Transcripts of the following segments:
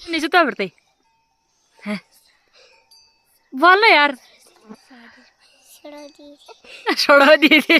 नीचे तो बढ़ते हैं बोलो यार छोड़ो दीदी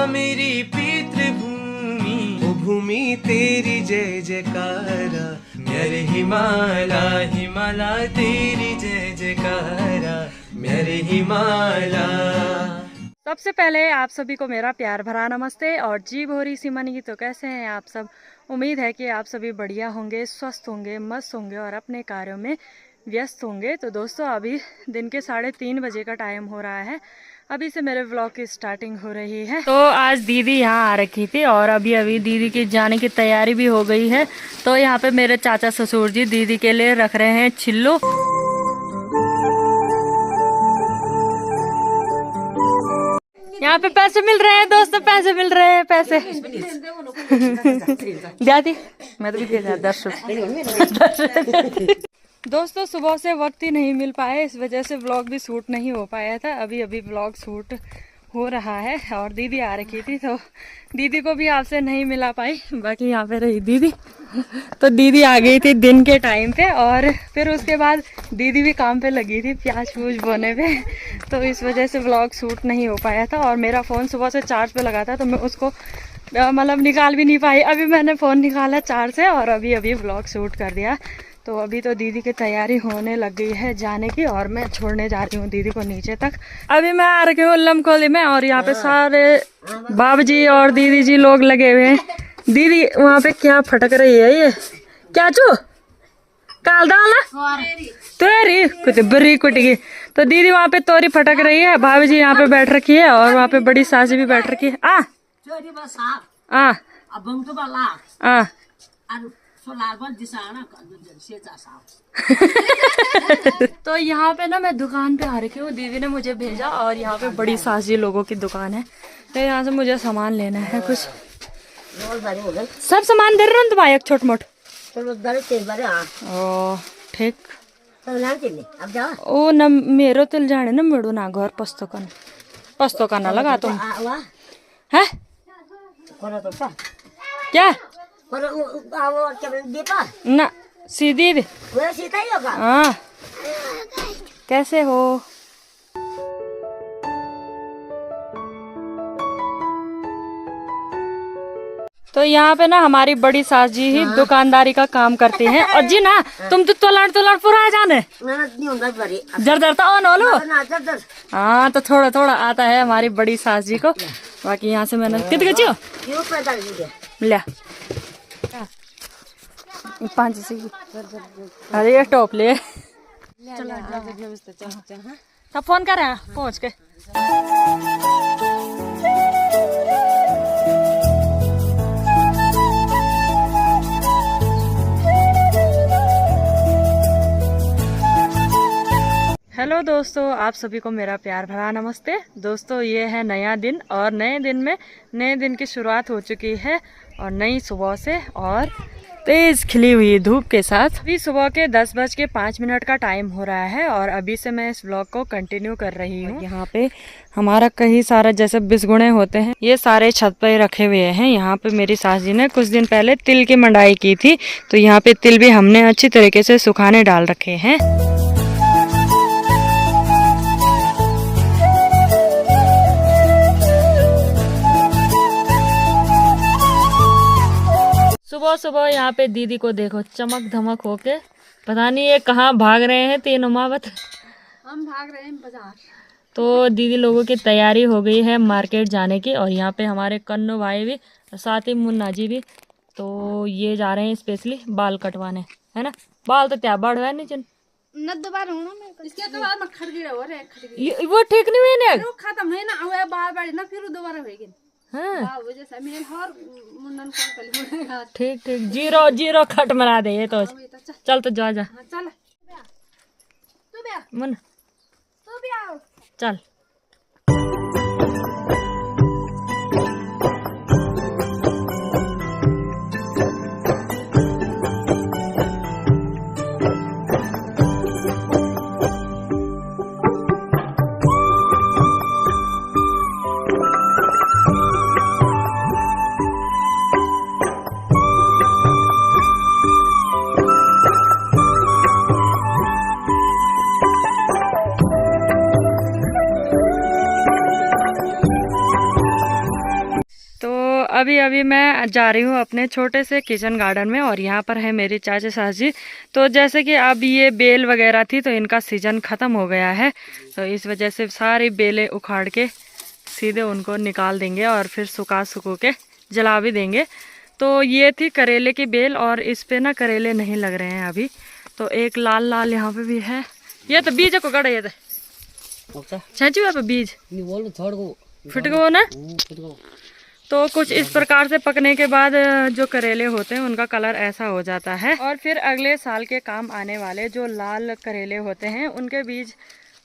मेरी पितृभूमि ओ भूमि तेरी जय जयकारा मेरे हिमाला हिमाला तेरी जय जयकारा मेरे हिमाला। सबसे पहले आप सभी को मेरा प्यार भरा नमस्ते और जी भोरी सिमनी। तो कैसे हैं आप सब? उम्मीद है कि आप सभी बढ़िया होंगे, स्वस्थ होंगे, मस्त होंगे और अपने कार्यों में व्यस्त होंगे। तो दोस्तों अभी दिन के 3:30 बजे का टाइम हो रहा है। अभी से मेरे व्लॉग की स्टार्टिंग हो रही है। तो आज दीदी यहाँ आ रखी थी और अभी दीदी की जाने की तैयारी भी हो गई है। तो यहाँ पे मेरे चाचा ससुर जी दीदी के लिए रख रहे हैं छिल्लू। यहाँ पे पैसे मिल रहे हैं दोस्तों, पैसे मिल रहे हैं, पैसे दादी मैं तो भी 10 रुपये। दोस्तों सुबह से वक्त ही नहीं मिल पाया, इस वजह से व्लॉग भी शूट नहीं हो पाया था। अभी व्लॉग शूट हो रहा है और दीदी आ रखी थी तो दीदी को भी आपसे नहीं मिला पाई। बाकी यहाँ पे रही दीदी, तो दीदी आ गई थी दिन के टाइम पे और फिर उसके बाद दीदी भी काम पे लगी थी प्याज फूज बोने पे, तो इस वजह से व्लॉग शूट नहीं हो पाया था। और मेरा फ़ोन सुबह से चार्ज पे लगा था तो मैं उसको मतलब निकाल भी नहीं पाई। अभी मैंने फ़ोन निकाला चार्ज से और अभी व्लॉग शूट कर दिया। तो अभी तो दीदी की तैयारी होने लग गई है जाने की और मैं छोड़ने जा रही हूँ दीदी को नीचे तक। अभी मैं आ रही हूँ लमकोली में और यहाँ पे सारे बाबूजी और दीदी जी लोग लगे हुए हैं। दीदी वहाँ पे क्या फटक रही है ये क्या चू काल दाल तोरी कुछ बरी कुटी। तो दीदी वहाँ पे तोरी फटक रही है, भाभी जी यहाँ पे बैठ रखी है और वहाँ पे बड़ी सासी भी बैठ रखी है। तो यहाँ पे ना मैं दुकान पे आ रखी हूँ, दीदी ने मुझे भेजा और यहाँ पे बड़ी सासी लोगों की दुकान है। तो यहाँ से मुझे सामान लेना है कुछ। सब सामान दे रहे हो तुम्हारे छोट मोट? ओ ठीक ओ न मेरो तिल जाने न मेड़ो ना घर पस्तो करना लगा तुम है क्या ना सीधी भी हाँ कैसे हो? तो यहाँ पे ना हमारी बड़ी सास जी ही दुकानदारी का काम करती हैं। और जी ना तुम तो तोलाड़ पूरा जाने जर तो लो। हाँ तो थोड़ा थोड़ा आता है हमारी बड़ी सास जी को। बाकी यहाँ से मैंने कितने लिया 5 से अरे ये टॉप ले तब फोन कर रहे हैं पहुँच के। हेलो दोस्तों, आप सभी को मेरा प्यार भरा नमस्ते। दोस्तों ये है नया दिन और नए दिन की शुरुआत हो चुकी है और नई सुबह से और तेज खिली हुई धूप के साथ। अभी सुबह के 10:05 का टाइम हो रहा है और अभी से मैं इस व्लॉग को कंटिन्यू कर रही हूँ। यहाँ पे हमारा कई सारा जैसे बिस्गुणे होते हैं ये सारे छत पे रखे हुए हैं। यहाँ पे मेरी सास जी ने कुछ दिन पहले तिल की मंडाई की थी तो यहाँ पे तिल भी हमने अच्छी तरीके से सुखाने डाल रखे हैं। सुबह सुबह यहाँ पे दीदी को देखो चमक धमक होके, पता नहीं ये कहाँ भाग रहे हैं तीनों मावत। हम भाग रहे हैं बाजार। तो दीदी लोगों की तैयारी हो गई है मार्केट जाने की और यहाँ पे हमारे कन्नू भाई भी साथ ही मुन्ना जी भी। तो ये जा रहे हैं स्पेशली बाल कटवाने, है ना? बाल तो क्या बढ़ है नीचे न दोबारा होना मैं इसके तो बाद में खड़ गया और एक खड़ गया वो ठीक नहीं हुई ने वो खत्म नहीं ना हुआ बार बार ना फिर दोबारा होएगी हाँ वाह वजह से मैं हर मुंडन को कर लूंगा ठीक ठीक 0-0 खट मरा दे ये तो चल तो जा जा चल तू भी आ मन तू भी आओ चल अभी अभी मैं जा रही हूँ अपने छोटे से किचन गार्डन में और यहाँ पर है मेरी चाचा सास जी। तो जैसे कि अब ये बेल वगैरह थी तो इनका सीजन ख़त्म हो गया है, तो इस वजह से सारी बेलें उखाड़ के सीधे उनको निकाल देंगे और फिर सुखो के जला भी देंगे। तो ये थी करेले की बेल और इस पे ना करेले नहीं लग रहे हैं अभी। तो एक लाल लाल यहाँ पे भी है, ये तो बीज को गड़ा, ये तो छाची पे बीज फिट गो ना। तो कुछ इस प्रकार से पकने के बाद जो करेले होते हैं उनका कलर ऐसा हो जाता है और फिर अगले साल के काम आने वाले जो लाल करेले होते हैं उनके बीज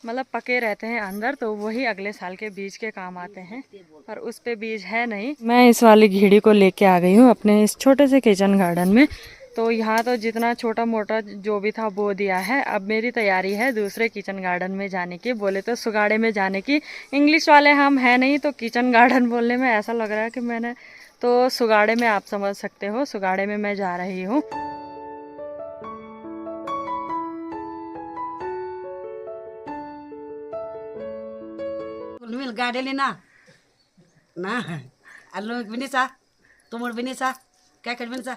मतलब पके रहते हैं अंदर, तो वही अगले साल के बीज के काम आते हैं। पर उस पे बीज है नहीं। मैं इस वाली घीड़ी को लेके आ गई हूँ अपने इस छोटे से किचन गार्डन में। तो यहाँ तो जितना छोटा मोटा जो भी था वो दिया है। अब मेरी तैयारी है दूसरे किचन गार्डन में जाने की, बोले तो सुगाड़े में जाने की। इंग्लिश वाले हम हैं नहीं तो किचन गार्डन बोलने में ऐसा लग रहा है कि मैंने तो सुगाड़े में, आप समझ सकते हो सुगाड़े में मैं जा रही हूँ। गाड़ी ना ना अल्लो बिनेसा तुमर बिनेसा क्या कर बिनेसा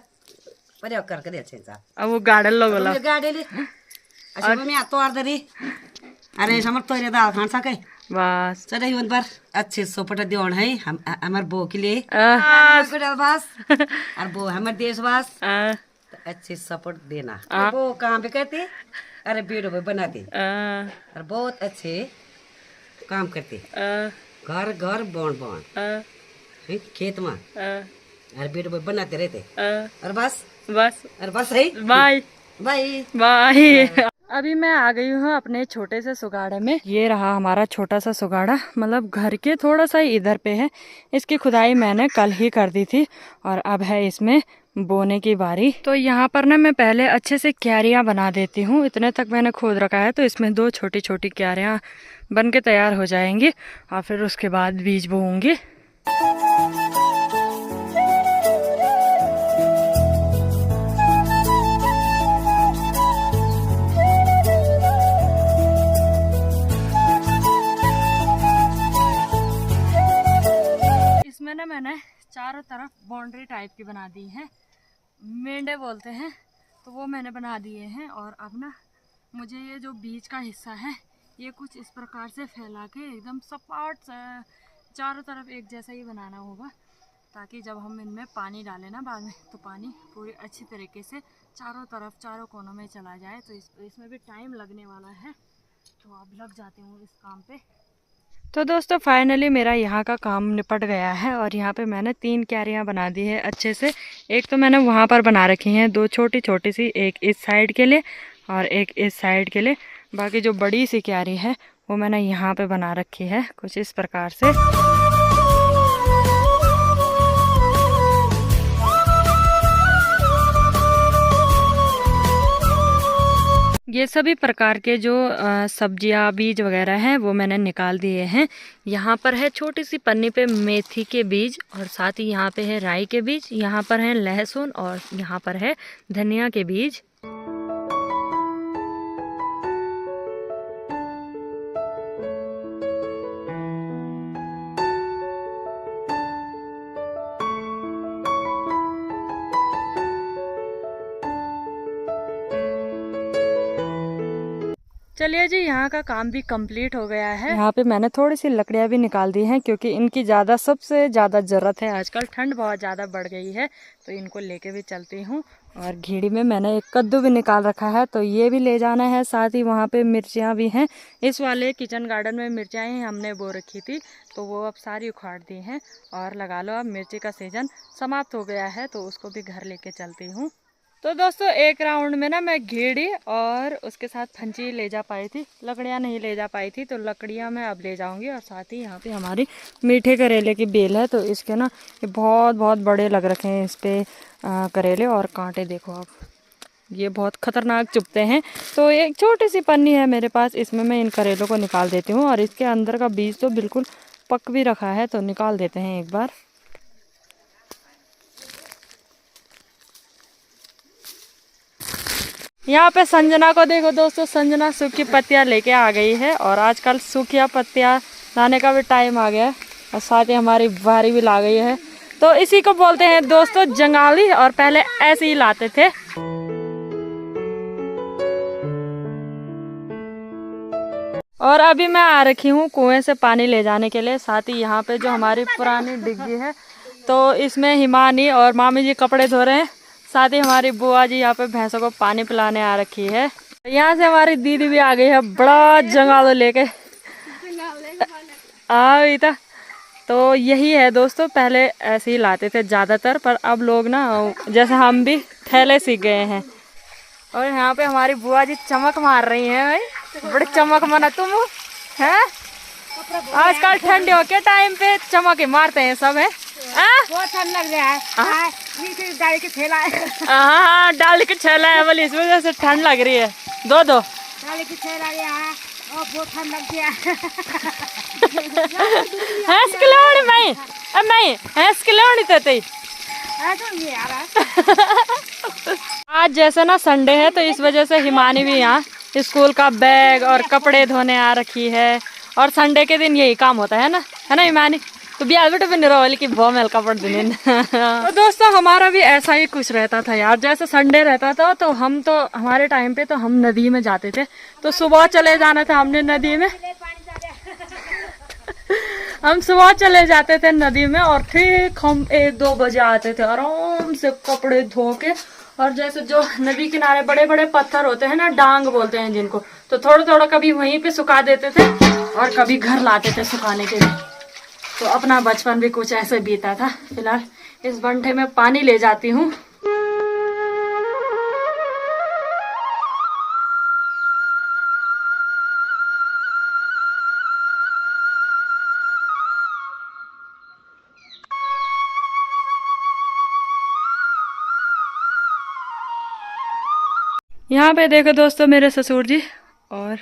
पर कर कर अच्छे सा अब वो गार्डन लोग वाला गाड़ी ले अच्छा मैं तो आर दरी अरे समझ तो रे दाल खान सके बस चले ही बार अच्छे सोपट देवन है हम हमार बो के लिए बस और वो हमारे देशवास अच्छे सपोर्ट देना। वो काम भी करते अरे वीडियो भी बनाते और बहुत अच्छे काम करते, घर घर बौन बौन खेत में और वीडियो भी बनाते रहते और बस बस और बस है बाय बाय बाय। अभी मैं आ गई हूँ अपने छोटे से सुगाड़े में। ये रहा हमारा छोटा सा सुगाड़ा, मतलब घर के थोड़ा सा इधर पे है। इसकी खुदाई मैंने कल ही कर दी थी और अब है इसमें बोने की बारी। तो यहाँ पर ना मैं पहले अच्छे से क्यारियाँ बना देती हूँ। इतने तक मैंने खोद रखा है, तो इसमें 2 छोटी छोटी क्यारियाँ बन के तैयार हो जाएंगी और फिर उसके बाद बीज बोऊंगी। इसमें ना मैंने चारों तरफ बाउंड्री टाइप की बना दी है, मेंढे बोलते हैं, तो वो मैंने बना दिए हैं। और अब ना मुझे ये जो बीच का हिस्सा है ये कुछ इस प्रकार से फैला के एकदम सपाट चारों तरफ एक जैसा ही बनाना होगा, ताकि जब हम इनमें पानी डालें ना बाद में तो पानी पूरी अच्छी तरीके से चारों तरफ चारों कोनों में चला जाए। तो इसमें भी टाइम लगने वाला है, तो अब लग जाते हूँ इस काम पे। तो दोस्तों फाइनली मेरा यहाँ का काम निपट गया है और यहाँ पे मैंने 3 क्यारियाँ बना दी है अच्छे से। एक तो मैंने वहाँ पर बना रखी हैं 2 छोटी छोटी सी, एक इस साइड के लिए और एक इस साइड के लिए। बाकी जो बड़ी सी क्यारी है वो मैंने यहाँ पे बना रखी है कुछ इस प्रकार से। ये सभी प्रकार के जो सब्जियां बीज वगैरह हैं वो मैंने निकाल दिए हैं। यहाँ पर है छोटी सी पन्नी पे मेथी के बीज और साथ ही यहाँ पे है राई के बीज, यहाँ पर है लहसुन और यहाँ पर है धनिया के बीज। चलिए जी, यहाँ का काम भी कंप्लीट हो गया है। यहाँ पे मैंने थोड़ी सी लकड़ियाँ भी निकाल दी हैं क्योंकि इनकी सबसे ज़्यादा ज़रूरत है। आजकल ठंड बहुत ज़्यादा बढ़ गई है तो इनको लेके भी चलती हूँ। और घीड़ी में मैंने एक कद्दू भी निकाल रखा है तो ये भी ले जाना है। साथ ही वहाँ पे मिर्चियाँ भी हैं। इस वाले किचन गार्डन में मिर्चियाँ ही हमने बो रखी थी तो वो अब सारी उखाड़ दी हैं। और लगा लो, अब मिर्ची का सीज़न समाप्त हो गया है तो उसको भी घर लेके चलती हूँ। तो दोस्तों, एक राउंड में ना मैं घेड़ी और उसके साथ फंची ले जा पाई थी, लकड़ियाँ नहीं ले जा पाई थी, तो लकड़ियाँ मैं अब ले जाऊंगी। और साथ ही यहाँ पे हमारी मीठे करेले की बेल है तो इसके ना ये बहुत बहुत बड़े लग रखे हैं इस पे करेले। और कांटे देखो आप, ये बहुत खतरनाक चुभते हैं। तो एक छोटी सी पन्नी है मेरे पास, इसमें मैं इन करेलों को निकाल देती हूँ। और इसके अंदर का बीज तो बिल्कुल पक भी रखा है तो निकाल देते हैं एक बार। यहाँ पे संजना को देखो दोस्तों, संजना सूखी पत्तियाँ लेके आ गई है। और आजकल सूखी पत्तियाँ लाने का भी टाइम आ गया है। और साथ ही हमारी बारी भी ला गई है। तो इसी को बोलते हैं दोस्तों जंगाली, और पहले ऐसे ही लाते थे। और अभी मैं आ रखी हूँ कुएं से पानी ले जाने के लिए। साथ ही यहाँ पे जो हमारी पुरानी डिग्गी है तो इसमें हिमानी और मामी जी कपड़े धो रहे हैं। साथ ही हमारी बुआ जी यहाँ पे भैंसों को पानी पिलाने आ रखी है। यहाँ से हमारी दीदी भी आ गई है बड़ा जंगाल लेके आ गई था। तो यही है दोस्तों, पहले ऐसे ही लाते थे ज़्यादातर, पर अब लोग ना जैसे हम भी थैले सीख गए हैं। और यहाँ पे हमारी बुआ जी चमक मार रही हैं भाई, बड़े चमक माना तुम हैं। आजकल ठंडियों के टाइम पे चमक ही मारते हैं सब है। बहुत ठंड लग रहा है। डाल के थैला है। हाँ, डाल के थैला है बोली, इस वजह से ठंड लग रही है। दो डाल के थैला है और बहुत ठंड लग गया है। आज जैसे ना संडे है तो इस वजह से हिमानी भी यहाँ स्कूल का बैग और कपड़े धोने आ रखी है। और संडे के दिन यही काम होता है ना हिमानी? तो भी आज भी नहीं कि बहुत मेल कपड़ दिन। तो दोस्तों, हमारा भी ऐसा ही कुछ रहता था यार। जैसे संडे रहता था तो हमारे टाइम पे तो हम नदी में जाते थे। तो सुबह चले जाना था हमने नदी में। हम सुबह चले जाते थे नदी में और ठीक हम 1-2 बजे आते थे आराम से कपड़े धो के। और जैसे जो नदी किनारे बड़े बड़े पत्थर होते हैं ना, डांग बोलते हैं जिनको, तो थोड़ा थोड़ा कभी वहीं पे सुखा देते थे और कभी घर लाते थे सुखाने के लिए। तो अपना बचपन भी कुछ ऐसे बीता था। फिलहाल इस बंठे में पानी ले जाती हूँ। यहाँ पे देखो दोस्तों मेरे ससुर जी, और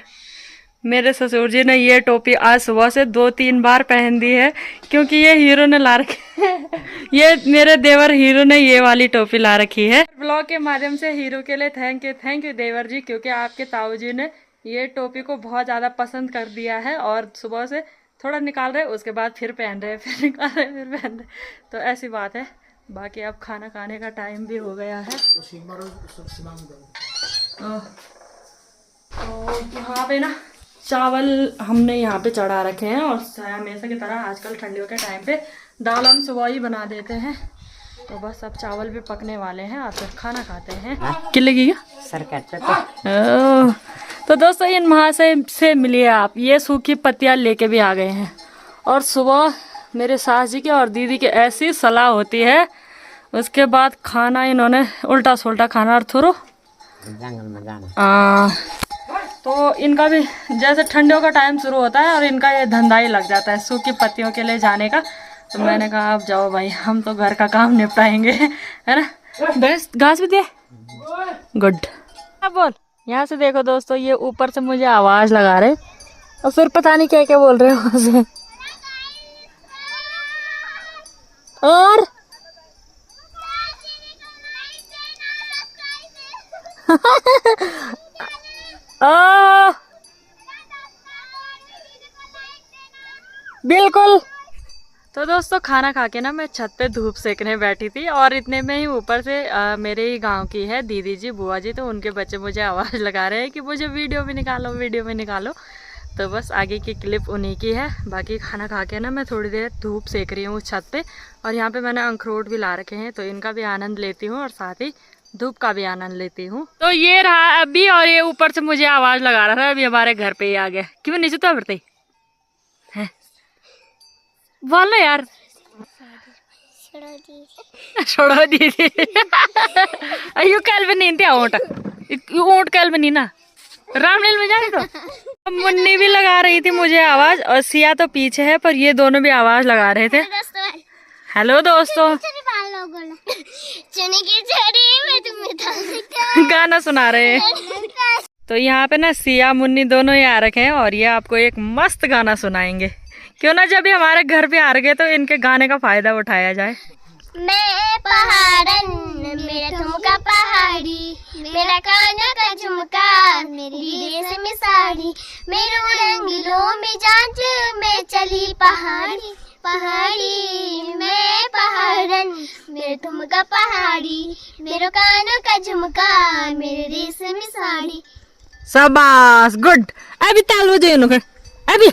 मेरे ससुर जी ने ये टोपी आज सुबह से 2-3 बार पहन दी है क्योंकि ये हीरो ने ला रखी है। ये मेरे देवर हीरो ने ये वाली टोपी ला रखी है। ब्लॉग के माध्यम से हीरो के लिए थैंक यू देवर जी, क्योंकि आपके ताऊ जी ने ये टोपी को बहुत ज़्यादा पसंद कर दिया है। और सुबह से थोड़ा निकाल रहे, उसके बाद फिर पहन रहे, फिर निकाल रहे, फिर पहन रहे। तो ऐसी बात है। बाकी अब खाना खाने का टाइम भी हो गया है। तो यहाँ पे ना चावल हमने यहाँ पे चढ़ा रखे हैं। और हमेशा की तरह आजकल ठंडियों के टाइम पे दाल हम सुबह ही बना देते हैं। तो बस अब चावल भी पकने वाले हैं और फिर खाना खाते हैं। किले की तो दोस्तों, इन महाशय से मिलिए आप, ये सूखी पत्तियाँ लेके भी आ गए हैं। और सुबह मेरे सास जी की और दीदी की ऐसी सलाह होती है, उसके बाद खाना इन्होंने उल्टा सुल्टा खाना और थोड़ा जंगल में जाना। तो इनका भी जैसे ठंडियों का टाइम शुरू होता है और इनका ये धंधा ही लग जाता है सूखी पत्तियों के लिए जाने का। तो मैंने कहा आप जाओ भाई, हम तो घर का काम निपटाएंगे, है ना। बेस्ट घास भी दे, गुड। अब बोल, यहाँ से देखो दोस्तों, ये ऊपर से मुझे आवाज लगा रहे और फिर पता नहीं क्या क्या बोल रहे हो उसे। और बिल्कुल। तो दोस्तों खाना खा के ना मैं छत पे धूप सेकने बैठी थी और इतने में ही ऊपर से मेरे ही गांव की है दीदी जी बुआ जी, तो उनके बच्चे मुझे आवाज़ लगा रहे हैं कि मुझे वीडियो में निकालो वीडियो में निकालो। तो बस आगे की क्लिप उन्हीं की है। बाकी खाना खा के ना मैं थोड़ी देर धूप सेक रही हूँ छत पे, और यहाँ पे मैंने अखरोट भी ला रखे हैं तो इनका भी आनंद लेती हूँ और साथ ही धूप का भी आनंद लेती हूँ। तो ये रहा अभी, और ये ऊपर से मुझे आवाज़ लगा रहा था, अभी हमारे घर पे ही आ गया। क्यों नीचे तो बढ़ते बोल ना यार, छोड़ो दीदी अयो कल भी नहीं थे ऊँट कल भी नहीं ना रामलील में जाने तो। मुन्नी भी लगा रही थी मुझे आवाज, और सिया तो पीछे है पर ये दोनों भी आवाज लगा रहे थे। हेलो दोस्तों, गाना सुना रहे हैं। तो यहाँ पे ना सिया मुन्नी दोनों ही आ रखे हैं और ये आपको एक मस्त गाना सुनाएंगे। क्यों ना जब भी हमारे घर पे आ रखे तो इनके गाने का फायदा उठाया जाए। मैं पहाड़न मेरा ठुमका पहाड़ी, मेरा काना का झुमका मेरी रेशम साड़ी, मेरे रंगीलों में जांच मैं चली पहाड़ी पहाड़ी। मैं पहाड़न मेरा ठुमका पहाड़ी, मेरा काना का झुमका मेरे रेशम साड़ी। शाबाश, गुड। अभी ताल बजाओ नुकर, अभी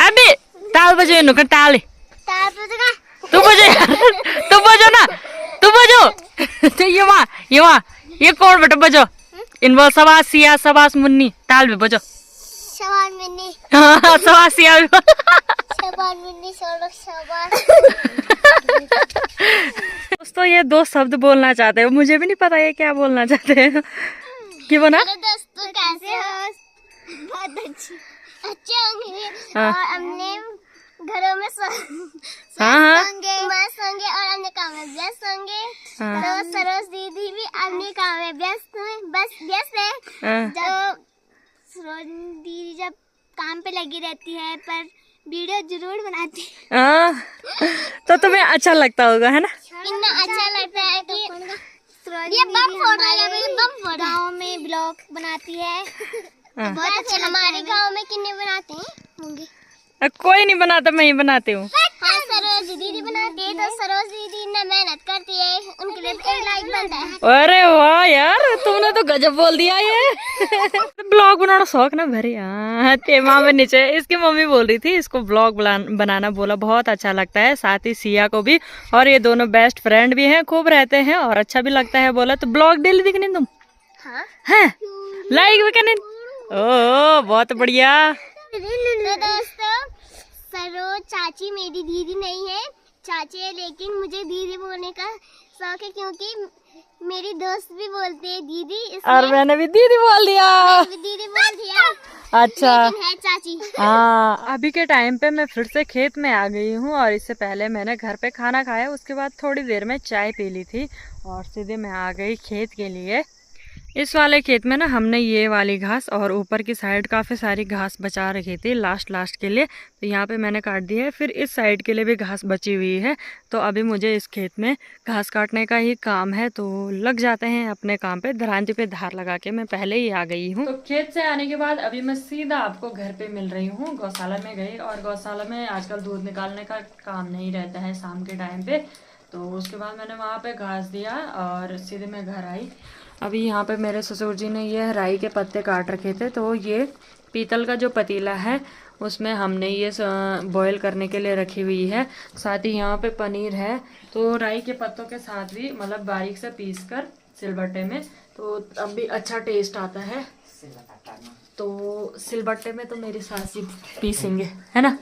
अभी ताल बजाओ नुकर, ताल तू बजो यार, तू बजो ना, तू बजो। तो ये कौन बेटा बजो, इन बोल सवास सिया सवास मुन्नी, ताल भी बजो। शबान मुन्नी, हाँ सवास सिया भी शबान मुन्नी शबान। दोस्तों ये दो शब्द बोलना चाहते हो, मुझे भी नहीं पता ये क्या बोलना चाहते हैं। क्यों बोला? दोस्तों कैसे हो? बहुत अच्छे होंगे। और हमने घरों में होंगे और अन्य काम में व्यस्त होंगे। तो सरोज दीदी भी अन्य काम में व्यस्त है। जब सरोज दीदी जब काम पे लगी रहती है पर वीडियो जरूर बनाती है। तो तुम्हें अच्छा लगता होगा है ना? इतना अच्छा लगता है कि ये बम गाँव में ब्लॉग बनाती है। बहुत अच्छे। हमारे गाँव में कितने बनाते हैं? कोई नहीं बनाता, मैं ही बनाती हूँ। हाँ, सरोज दीदी बनाती है। तो सरोज दीदी इतना मेहनत करती है, उनके लिए एक लाइक बनता है। अरे वाह यार, तुमने तो गजब बोल दिया ये। ब्लॉग बनाना शौक ना भरी। हाँ तेमा में नीचे इसकी मम्मी बोल रही थी इसको ब्लॉग बनाना, बोला बहुत अच्छा लगता है, साथ ही सिया को भी। और ये दोनों बेस्ट फ्रेंड भी हैं, खूब रहते हैं और अच्छा भी लगता है। बोला तो ब्लॉग डेली दिखने तुम? हाँ लाइक भी करने। ओ बहुत बढ़िया। तो दोस्तों सरोज चाची मेरी दीदी नहीं है, चाची है, लेकिन मुझे दीदी बोलने का शौक है क्योंकि मेरी दोस्त भी बोलते हैं दीदी, और मैंने भी दीदी बोल दिया। दीदी बोल दिया। अच्छा है चाची। हाँ अभी के टाइम पे मैं फिर से खेत में आ गई हूँ, और इससे पहले मैंने घर पे खाना खाया, उसके बाद थोड़ी देर में चाय पी ली थी और सीधे मैं आ गई खेत के लिए। इस वाले खेत में ना हमने ये वाली घास और ऊपर की साइड काफ़ी सारी घास बचा रखी थी लास्ट के लिए, तो यहाँ पे मैंने काट दी है। फिर इस साइड के लिए भी घास बची हुई है, तो अभी मुझे इस खेत में घास काटने का ही काम है, तो लग जाते हैं अपने काम पे। दरांती पे धार लगा के मैं पहले ही आ गई हूँ। तो खेत से आने के बाद अभी मैं सीधा आपको घर पे मिल रही हूँ। गौशाला में गई, और गौशाला में आजकल दूध निकालने का काम नहीं रहता है शाम के टाइम पे, तो उसके बाद मैंने वहाँ पे घास दिया और सीधे मैं घर आई। अभी यहाँ पे मेरे ससुर जी ने ये राई के पत्ते काट रखे थे, तो ये पीतल का जो पतीला है उसमें हमने ये बॉईल करने के लिए रखी हुई है। साथ ही यहाँ पे पनीर है, तो राई के पत्तों के साथ भी मतलब बारीक से पीस कर सिलबट्टे में, तो अब भी अच्छा टेस्ट आता है। तो सिलबट्टे में तो मेरी सास जी पीसेंगे है ना।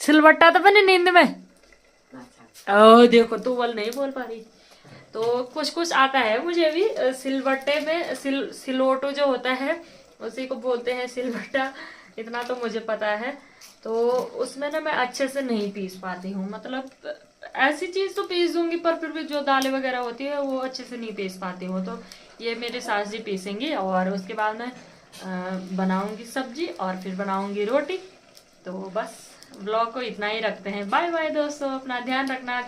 सिलबट्टा तो बने नींद में। ओ देखो तू बोल नहीं बोल पा रही, तो कुछ आता है मुझे भी। सिलबट्टे में सिलोटो जो होता है उसी को बोलते हैं सिलबट्टा, इतना तो मुझे पता है। तो उसमें ना मैं अच्छे से नहीं पीस पाती हूँ, मतलब ऐसी चीज़ तो पीस दूंगी पर फिर भी जो दालें वगैरह होती है वो अच्छे से नहीं पीस पाती हूँ। तो ये मेरी सास जी पीसेंगी और उसके बाद मैं बनाऊंगी सब्जी और फिर बनाऊंगी रोटी। तो बस ब्लॉग को इतना ही रखते हैं। बाय बाय दोस्तों, अपना ध्यान रखना।